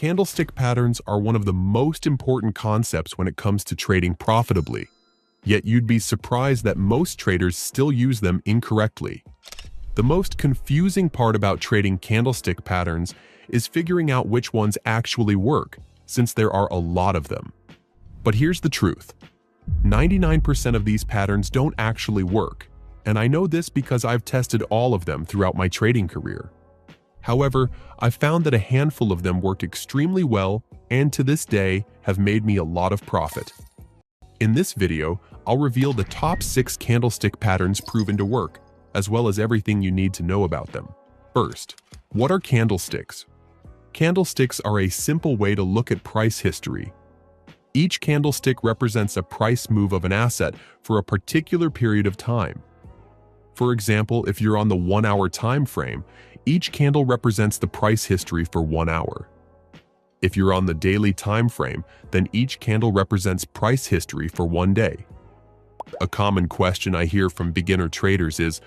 Candlestick patterns are one of the most important concepts when it comes to trading profitably, yet you'd be surprised that most traders still use them incorrectly. The most confusing part about trading candlestick patterns is figuring out which ones actually work, since there are a lot of them. But here's the truth. 99% of these patterns don't actually work, and I know this because I've tested all of them throughout my trading career. However, I've found that a handful of them work extremely well and to this day have made me a lot of profit. In this video, I'll reveal the top 6 candlestick patterns proven to work, as well as everything you need to know about them. First, what are candlesticks? Candlesticks are a simple way to look at price history. Each candlestick represents a price move of an asset for a particular period of time. For example, if you're on the 1-hour time frame, each candle represents the price history for 1 hour. If you're on the daily time frame, then each candle represents price history for 1 day. A common question I hear from beginner traders is,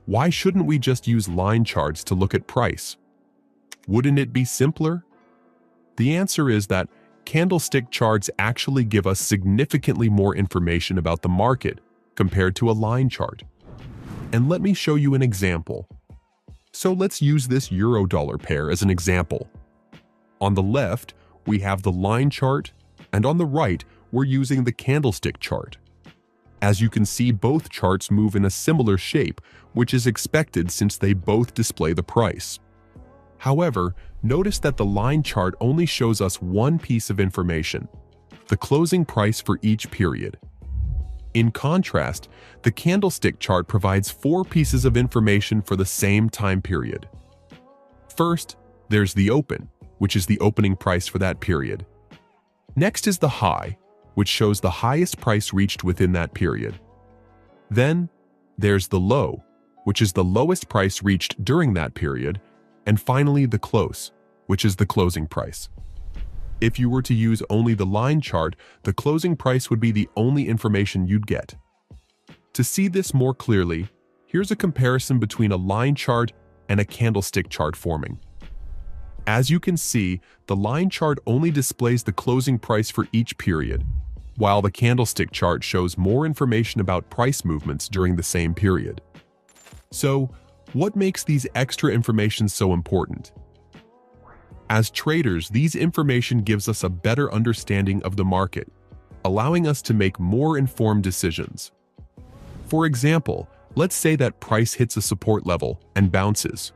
why shouldn't we just use line charts to look at price? Wouldn't it be simpler? The answer is that candlestick charts actually give us significantly more information about the market compared to a line chart. And let me show you an example. So let's use this euro-dollar pair as an example. On the left, we have the line chart, and on the right, we're using the candlestick chart. As you can see, both charts move in a similar shape, which is expected since they both display the price. However, notice that the line chart only shows us one piece of information, the closing price for each period. In contrast, the candlestick chart provides 4 pieces of information for the same time period. First, there's the open, which is the opening price for that period. Next is the high, which shows the highest price reached within that period. Then, there's the low, which is the lowest price reached during that period. And finally, the close, which is the closing price. If you were to use only the line chart, the closing price would be the only information you'd get. To see this more clearly, here's a comparison between a line chart and a candlestick chart forming. As you can see, the line chart only displays the closing price for each period, while the candlestick chart shows more information about price movements during the same period. So, what makes these extra information so important? As traders, these information gives us a better understanding of the market, allowing us to make more informed decisions. For example, let's say that price hits a support level and bounces.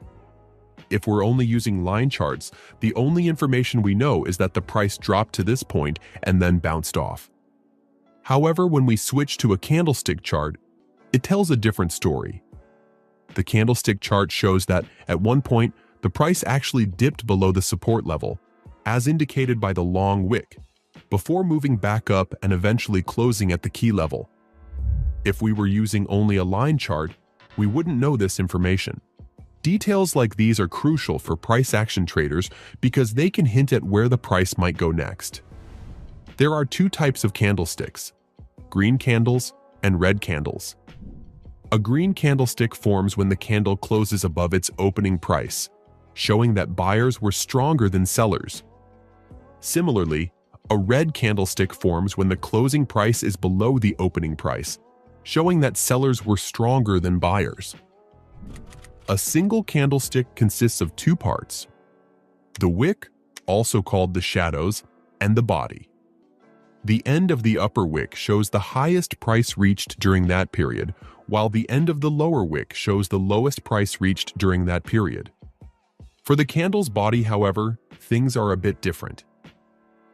If we're only using line charts, the only information we know is that the price dropped to this point and then bounced off. However, when we switch to a candlestick chart, it tells a different story. The candlestick chart shows that, at one point, the price actually dipped below the support level, as indicated by the long wick, before moving back up and eventually closing at the key level. If we were using only a line chart, we wouldn't know this information. Details like these are crucial for price action traders because they can hint at where the price might go next. There are 2 types of candlesticks: green candles and red candles. A green candlestick forms when the candle closes above its opening price, showing that buyers were stronger than sellers. Similarly, a red candlestick forms when the closing price is below the opening price, showing that sellers were stronger than buyers. A single candlestick consists of 2 parts: the wick, also called the shadows, and the body. The end of the upper wick shows the highest price reached during that period, while the end of the lower wick shows the lowest price reached during that period. For the candle's body, however, things are a bit different.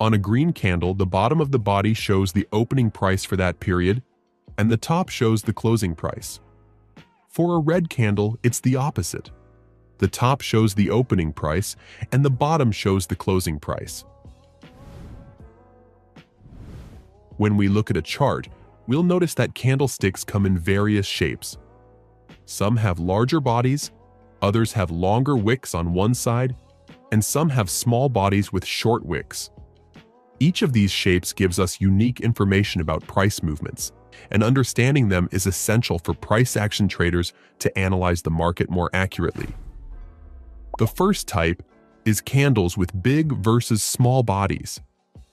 On a green candle, the bottom of the body shows the opening price for that period, and the top shows the closing price. For a red candle, it's the opposite. The top shows the opening price, and the bottom shows the closing price. When we look at a chart, we'll notice that candlesticks come in various shapes. Some have larger bodies, others have longer wicks on one side, and some have small bodies with short wicks. Each of these shapes gives us unique information about price movements, and understanding them is essential for price action traders to analyze the market more accurately. The first type is candles with big versus small bodies.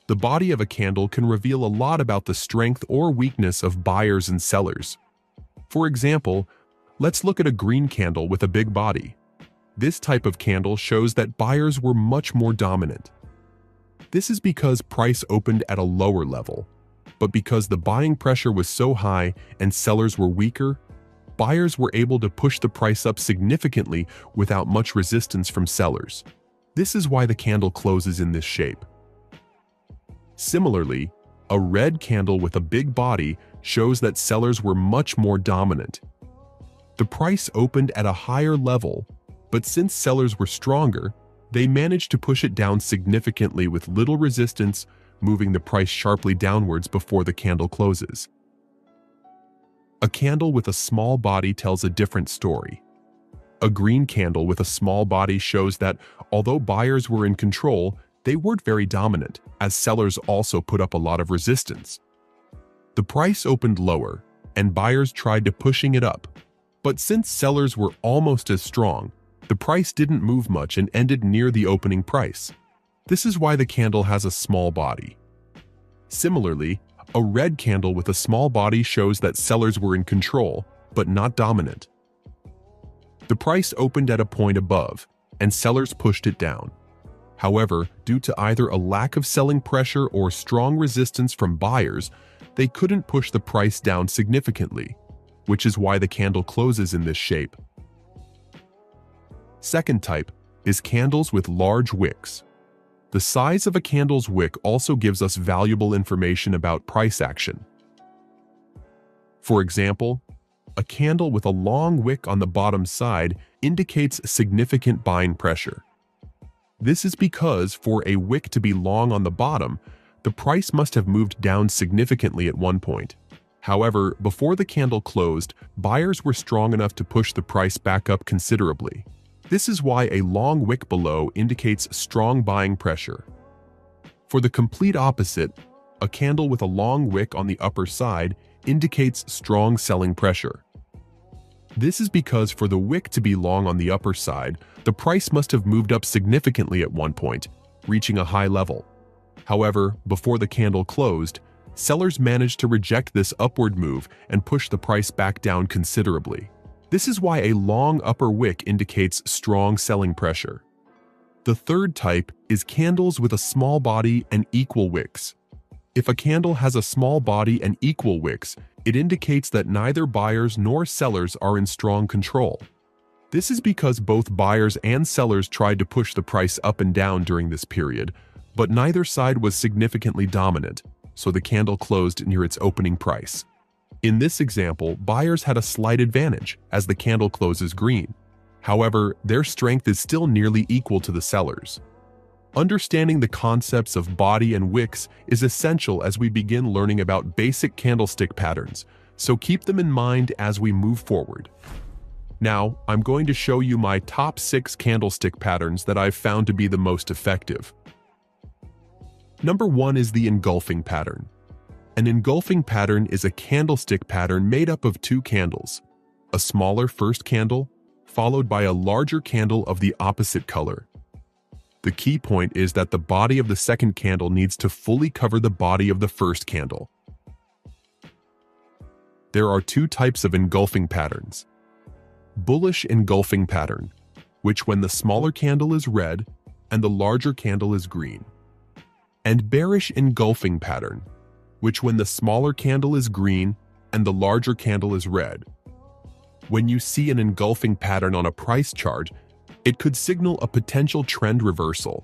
The body of a candle can reveal a lot about the strength or weakness of buyers and sellers. For example, let's look at a green candle with a big body. This type of candle shows that buyers were much more dominant. This is because price opened at a lower level, but because the buying pressure was so high and sellers were weaker, buyers were able to push the price up significantly without much resistance from sellers. This is why the candle closes in this shape. Similarly, a red candle with a big body shows that sellers were much more dominant. The price opened at a higher level, but since sellers were stronger, they managed to push it down significantly with little resistance, moving the price sharply downwards before the candle closes. A candle with a small body tells a different story. A green candle with a small body shows that, although buyers were in control, they weren't very dominant, as sellers also put up a lot of resistance. The price opened lower, and buyers tried to pushing it up. But since sellers were almost as strong, the price didn't move much and ended near the opening price. This is why the candle has a small body. Similarly, a red candle with a small body shows that sellers were in control, but not dominant. The price opened at a point above, and sellers pushed it down. However, due to either a lack of selling pressure or strong resistance from buyers, they couldn't push the price down significantly, which is why the candle closes in this shape. Second type is candles with large wicks. The size of a candle's wick also gives us valuable information about price action. For example, a candle with a long wick on the bottom side indicates significant buying pressure. This is because for a wick to be long on the bottom, the price must have moved down significantly at one point. However, before the candle closed, buyers were strong enough to push the price back up considerably. This is why a long wick below indicates strong buying pressure. For the complete opposite, a candle with a long wick on the upper side indicates strong selling pressure. This is because for the wick to be long on the upper side, the price must have moved up significantly at one point, reaching a high level. However, before the candle closed, sellers managed to reject this upward move and push the price back down considerably. This is why a long upper wick indicates strong selling pressure. The third type is candles with a small body and equal wicks. If a candle has a small body and equal wicks, it indicates that neither buyers nor sellers are in strong control. This is because both buyers and sellers tried to push the price up and down during this period, but neither side was significantly dominant, so the candle closed near its opening price. In this example, buyers had a slight advantage as the candle closes green. However, their strength is still nearly equal to the sellers. Understanding the concepts of body and wicks is essential as we begin learning about basic candlestick patterns, so keep them in mind as we move forward. Now, I'm going to show you my top 6 candlestick patterns that I've found to be the most effective. Number 1 is the engulfing pattern. An engulfing pattern is a candlestick pattern made up of 2 candles, a smaller first candle, followed by a larger candle of the opposite color. The key point is that the body of the second candle needs to fully cover the body of the first candle. There are 2 types of engulfing patterns. Bullish engulfing pattern, which when the smaller candle is red and the larger candle is green. And bearish engulfing pattern, which when the smaller candle is green and the larger candle is red. When you see an engulfing pattern on a price chart, it could signal a potential trend reversal.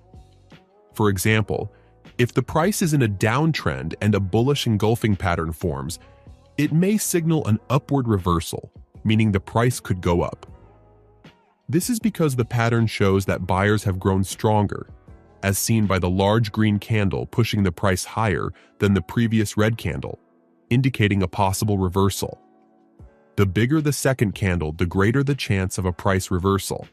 For example, if the price is in a downtrend and a bullish engulfing pattern forms, it may signal an upward reversal, meaning the price could go up. This is because the pattern shows that buyers have grown stronger, as seen by the large green candle pushing the price higher than the previous red candle, indicating a possible reversal. The bigger the second candle, the greater the chance of a price reversal.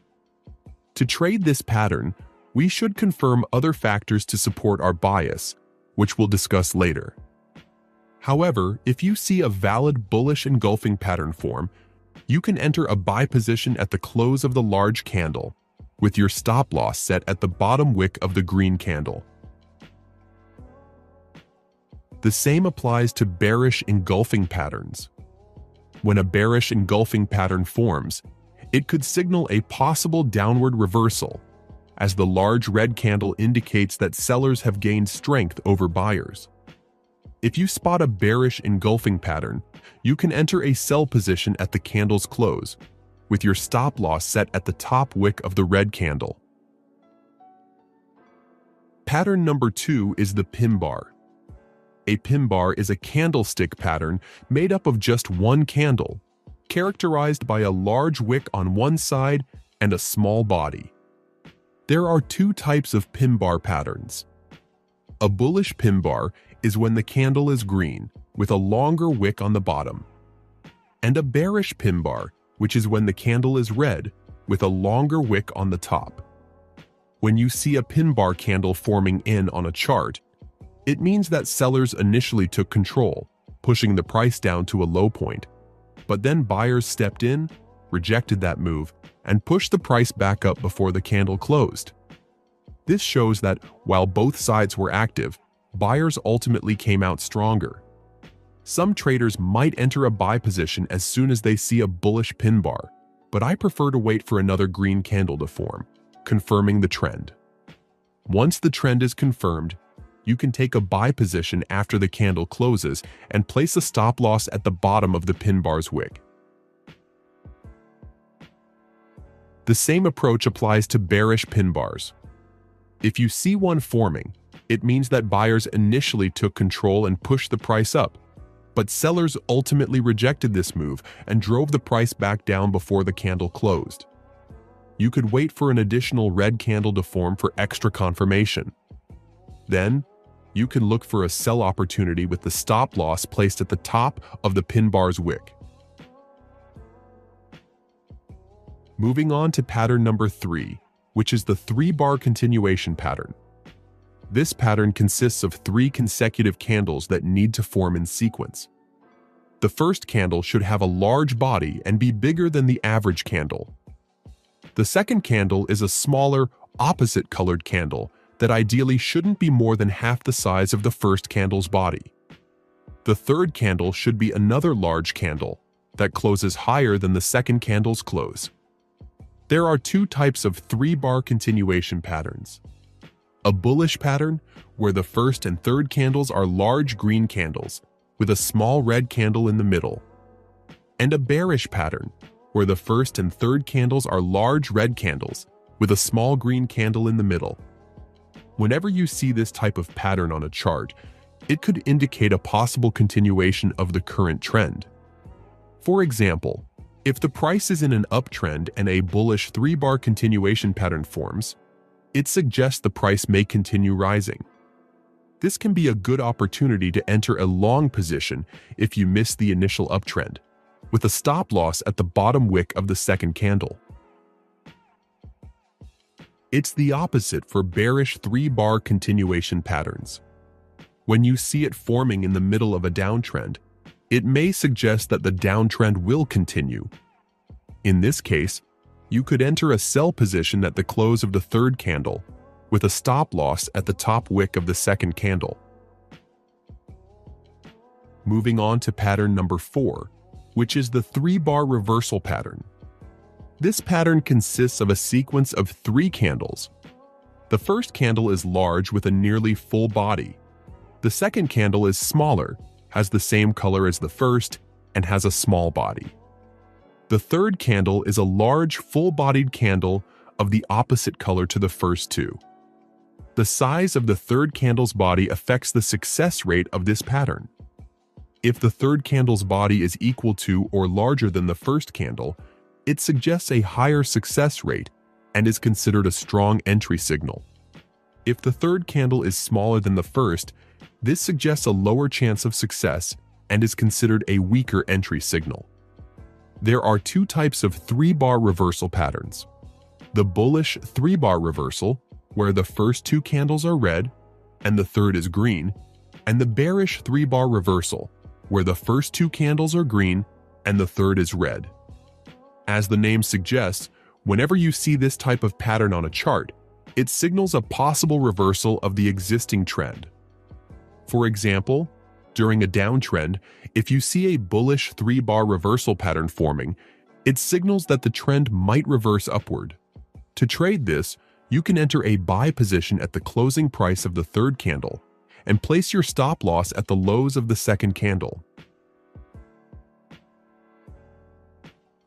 To trade this pattern, we should confirm other factors to support our bias, which we'll discuss later. However, if you see a valid bullish engulfing pattern form, you can enter a buy position at the close of the large candle, with your stop loss set at the bottom wick of the green candle. The same applies to bearish engulfing patterns. When a bearish engulfing pattern forms, it could signal a possible downward reversal, as the large red candle indicates that sellers have gained strength over buyers. If you spot a bearish engulfing pattern, you can enter a sell position at the candle's close, with your stop loss set at the top wick of the red candle. Pattern number 2 is the pin bar. A pin bar is a candlestick pattern made up of just one candle, characterized by a large wick on one side and a small body. There are two types of pin bar patterns. A bullish pin bar is when the candle is green, with a longer wick on the bottom, and a bearish pin bar, which is when the candle is red, with a longer wick on the top. When you see a pin bar candle forming in on a chart, it means that sellers initially took control, pushing the price down to a low point, but then buyers stepped in, rejected that move, and pushed the price back up before the candle closed. This shows that while both sides were active, buyers ultimately came out stronger. Some traders might enter a buy position as soon as they see a bullish pin bar, but I prefer to wait for another green candle to form, confirming the trend. Once the trend is confirmed, you can take a buy position after the candle closes and place a stop loss at the bottom of the pin bar's wick. The same approach applies to bearish pin bars. If you see one forming, it means that buyers initially took control and pushed the price up, but sellers ultimately rejected this move and drove the price back down before the candle closed. You could wait for an additional red candle to form for extra confirmation. Then, you can look for a sell opportunity with the stop loss placed at the top of the pin bar's wick. Moving on to pattern number 3, which is the 3-bar continuation pattern. This pattern consists of 3 consecutive candles that need to form in sequence. The first candle should have a large body and be bigger than the average candle. The second candle is a smaller, opposite-colored candle that ideally shouldn't be more than half the size of the first candle's body. The third candle should be another large candle that closes higher than the second candle's close. There are 2 types of 3-bar continuation patterns. A bullish pattern, where the first and third candles are large green candles, with a small red candle in the middle. And a bearish pattern, where the first and third candles are large red candles, with a small green candle in the middle. Whenever you see this type of pattern on a chart, it could indicate a possible continuation of the current trend. For example, if the price is in an uptrend and a bullish 3-bar continuation pattern forms, it suggests the price may continue rising. This can be a good opportunity to enter a long position if you miss the initial uptrend, with a stop loss at the bottom wick of the second candle. It's the opposite for bearish 3-bar continuation patterns. When you see it forming in the middle of a downtrend, it may suggest that the downtrend will continue. In this case, you could enter a sell position at the close of the third candle, with a stop loss at the top wick of the second candle. Moving on to pattern number 4, which is the 3-bar reversal pattern. This pattern consists of a sequence of 3 candles. The first candle is large with a nearly full body. The second candle is smaller, has the same color as the first, and has a small body. The third candle is a large, full-bodied candle of the opposite color to the first 2. The size of the third candle's body affects the success rate of this pattern. If the third candle's body is equal to or larger than the first candle, it suggests a higher success rate and is considered a strong entry signal. If the third candle is smaller than the first, this suggests a lower chance of success and is considered a weaker entry signal. There are 2 types of 3-bar reversal patterns. The bullish 3-bar reversal, where the first 2 candles are red and the third is green, and the bearish 3-bar reversal, where the first 2 candles are green and the third is red. As the name suggests, Whenever you see this type of pattern on a chart, it signals a possible reversal of the existing trend. For example, during a downtrend, if you see a bullish 3-bar reversal pattern forming, it signals that the trend might reverse upward. To trade this, you can enter a buy position at the closing price of the third candle and place your stop loss at the lows of the second candle.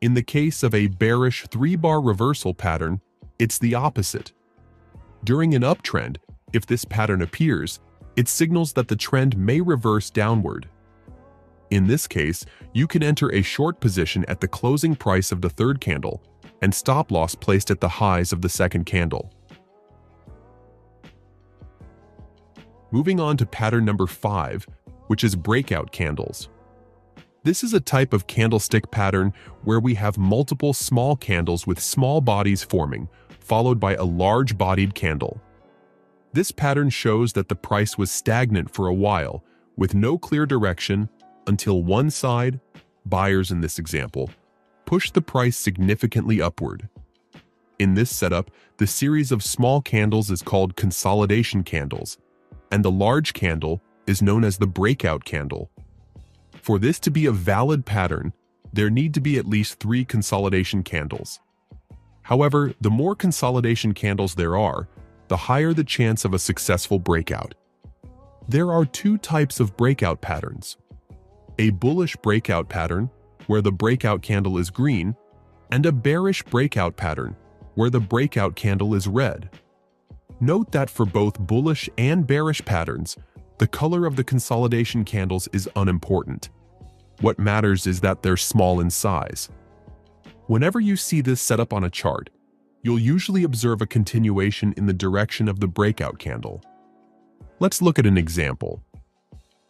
In the case of a bearish 3-bar reversal pattern, it's the opposite. During an uptrend, if this pattern appears, it signals that the trend may reverse downward. In this case, you can enter a short position at the closing price of the third candle and stop loss placed at the highs of the second candle. Moving on to pattern number 5, which is breakout candles. This is a type of candlestick pattern where we have multiple small candles with small bodies forming, followed by a large-bodied candle. This pattern shows that the price was stagnant for a while, with no clear direction, until one side, buyers in this example, pushed the price significantly upward. In this setup, the series of small candles is called consolidation candles, and the large candle is known as the breakout candle. For this to be a valid pattern, there need to be at least 3 consolidation candles. However, the more consolidation candles there are, the higher the chance of a successful breakout. There are 2 types of breakout patterns: a bullish breakout pattern, where the breakout candle is green, and a bearish breakout pattern, where the breakout candle is red. Note that for both bullish and bearish patterns, the color of the consolidation candles is unimportant. What matters is that they're small in size. Whenever you see this setup on a chart, you'll usually observe a continuation in the direction of the breakout candle. Let's look at an example.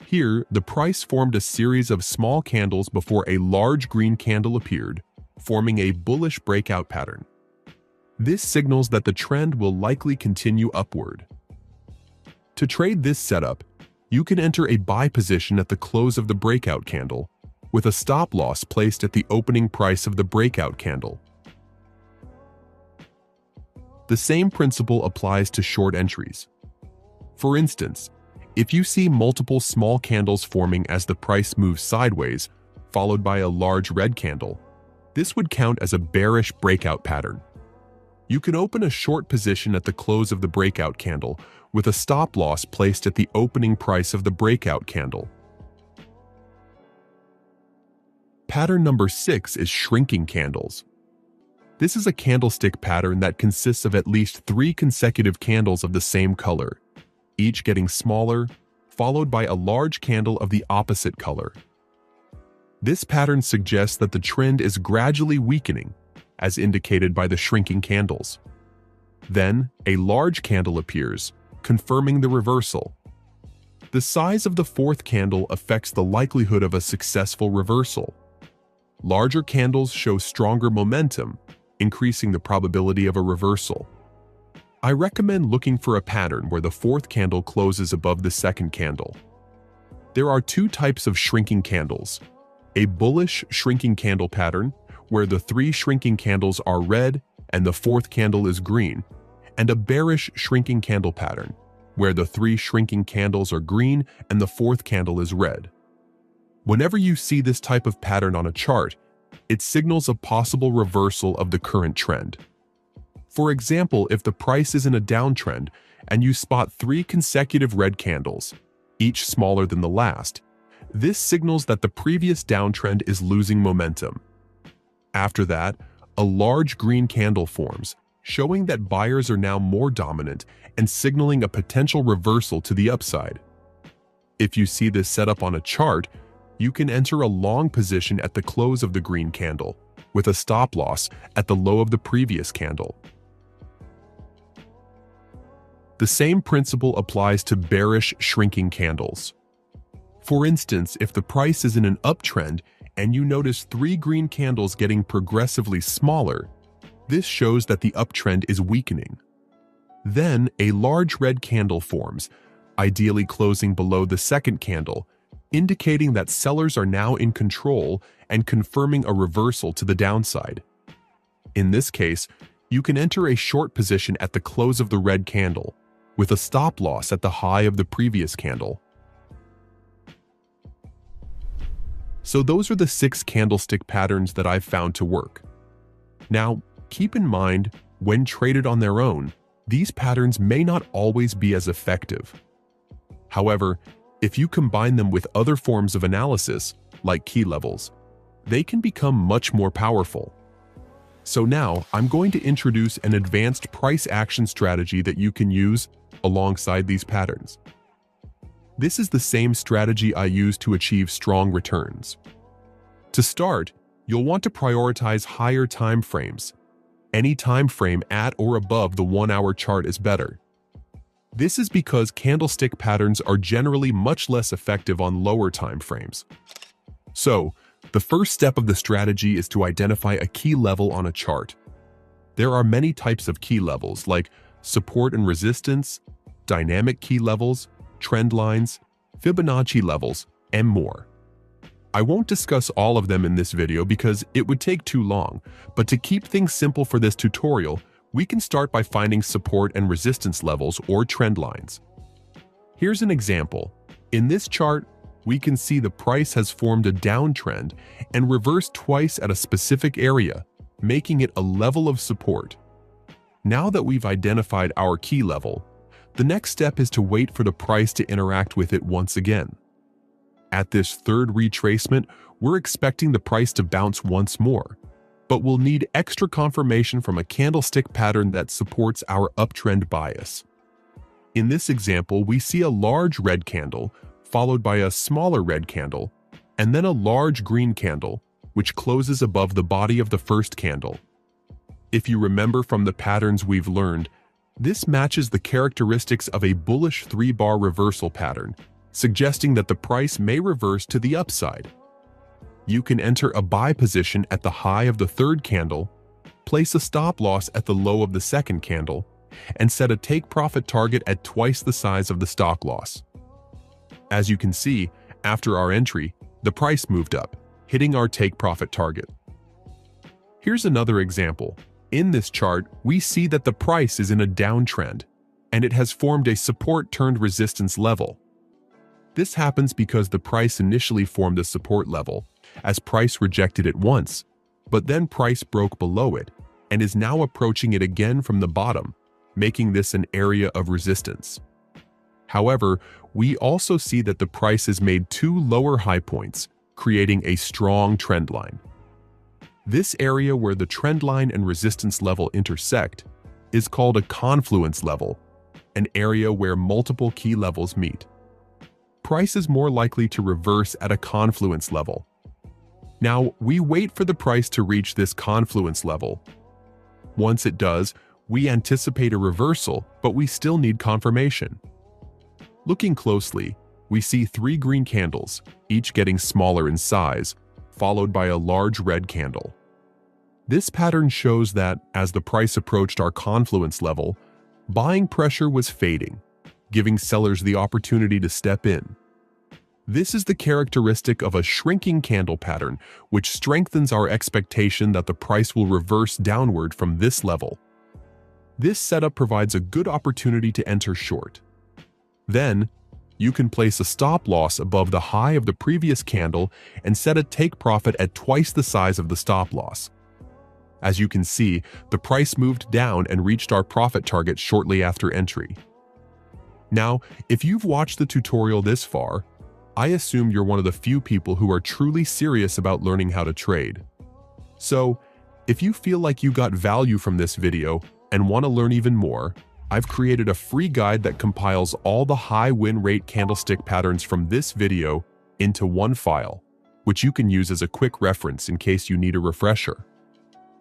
Here, the price formed a series of small candles before a large green candle appeared, forming a bullish breakout pattern. This signals that the trend will likely continue upward. To trade this setup, you can enter a buy position at the close of the breakout candle, with a stop loss placed at the opening price of the breakout candle. The same principle applies to short entries. For instance, if you see multiple small candles forming as the price moves sideways, followed by a large red candle, this would count as a bearish breakout pattern. You can open a short position at the close of the breakout candle with a stop loss placed at the opening price of the breakout candle. Pattern number 6 is shrinking candles. This is a candlestick pattern that consists of at least 3 consecutive candles of the same color, each getting smaller, followed by a large candle of the opposite color. This pattern suggests that the trend is gradually weakening, as indicated by the shrinking candles. Then, a large candle appears, confirming the reversal. The size of the 4th candle affects the likelihood of a successful reversal. Larger candles show stronger momentum, increasing the probability of a reversal. I recommend looking for a pattern where the 4th candle closes above the 2nd candle. There are 2 types of shrinking candles: a bullish shrinking candle pattern, where the 3 shrinking candles are red and the 4th candle is green, and a bearish shrinking candle pattern, where the 3 shrinking candles are green and the 4th candle is red. Whenever you see this type of pattern on a chart, it signals a possible reversal of the current trend. For example, if the price is in a downtrend and you spot 3 consecutive red candles, each smaller than the last, this signals that the previous downtrend is losing momentum. After that, a large green candle forms, showing that buyers are now more dominant and signaling a potential reversal to the upside. If you see this setup on a chart, you can enter a long position at the close of the green candle, with a stop loss at the low of the previous candle. The same principle applies to bearish shrinking candles. For instance, if the price is in an uptrend and you notice 3 green candles getting progressively smaller, this shows that the uptrend is weakening. Then, a large red candle forms, ideally closing below the 2nd candle, indicating that sellers are now in control and confirming a reversal to the downside. In this case, you can enter a short position at the close of the red candle, with a stop loss at the high of the previous candle. So those are the 6 candlestick patterns that I've found to work. Now, keep in mind, when traded on their own, these patterns may not always be as effective. However, if you combine them with other forms of analysis, like key levels, they can become much more powerful. So now, I'm going to introduce an advanced price action strategy that you can use alongside these patterns. This is the same strategy I use to achieve strong returns. To start, you'll want to prioritize higher time frames. Any time frame at or above the 1-hour chart is better. This is because candlestick patterns are generally much less effective on lower time frames. So, the first step of the strategy is to identify a key level on a chart. There are many types of key levels like support and resistance, dynamic key levels, trend lines, Fibonacci levels, and more. I won't discuss all of them in this video because it would take too long, but to keep things simple for this tutorial, we can start by finding support and resistance levels or trend lines. Here's an example. In this chart, we can see the price has formed a downtrend and reversed twice at a specific area, making it a level of support. Now that we've identified our key level, the next step is to wait for the price to interact with it once again. At this third retracement, we're expecting the price to bounce once more, but we'll need extra confirmation from a candlestick pattern that supports our uptrend bias. In this example, we see a large red candle, followed by a smaller red candle, and then a large green candle, which closes above the body of the first candle. If you remember from the patterns we've learned, this matches the characteristics of a bullish 3-bar reversal pattern, suggesting that the price may reverse to the upside. You can enter a buy position at the high of the third candle, place a stop loss at the low of the second candle, and set a take-profit target at twice the size of the stop loss. As you can see, after our entry, the price moved up, hitting our take-profit target. Here's another example. In this chart, we see that the price is in a downtrend, and it has formed a support-turned-resistance level. This happens because the price initially formed a support level, as price rejected it once, but then price broke below it, and is now approaching it again from the bottom, making this an area of resistance. However, we also see that the price has made 2 lower high points, creating a strong trend line. This area where the trend line and resistance level intersect is called a confluence level, an area where multiple key levels meet. Price is more likely to reverse at a confluence level. Now, we wait for the price to reach this confluence level. Once it does, we anticipate a reversal, but we still need confirmation. Looking closely, we see 3 green candles, each getting smaller in size, followed by a large red candle. This pattern shows that, as the price approached our confluence level, buying pressure was fading, giving sellers the opportunity to step in. This is the characteristic of a shrinking candle pattern, which strengthens our expectation that the price will reverse downward from this level. This setup provides a good opportunity to enter short. Then, you can place a stop loss above the high of the previous candle and set a take profit at twice the size of the stop loss. As you can see, the price moved down and reached our profit target shortly after entry. Now, if you've watched the tutorial this far, I assume you're one of the few people who are truly serious about learning how to trade. So, if you feel like you got value from this video and want to learn even more, I've created a free guide that compiles all the high win rate candlestick patterns from this video into one file, which you can use as a quick reference in case you need a refresher.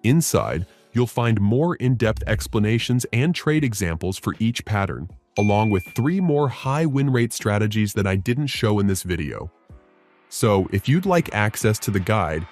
Inside, you'll find more in-depth explanations and trade examples for each pattern, along with 3 more high win rate strategies that I didn't show in this video. So, if you'd like access to the guide,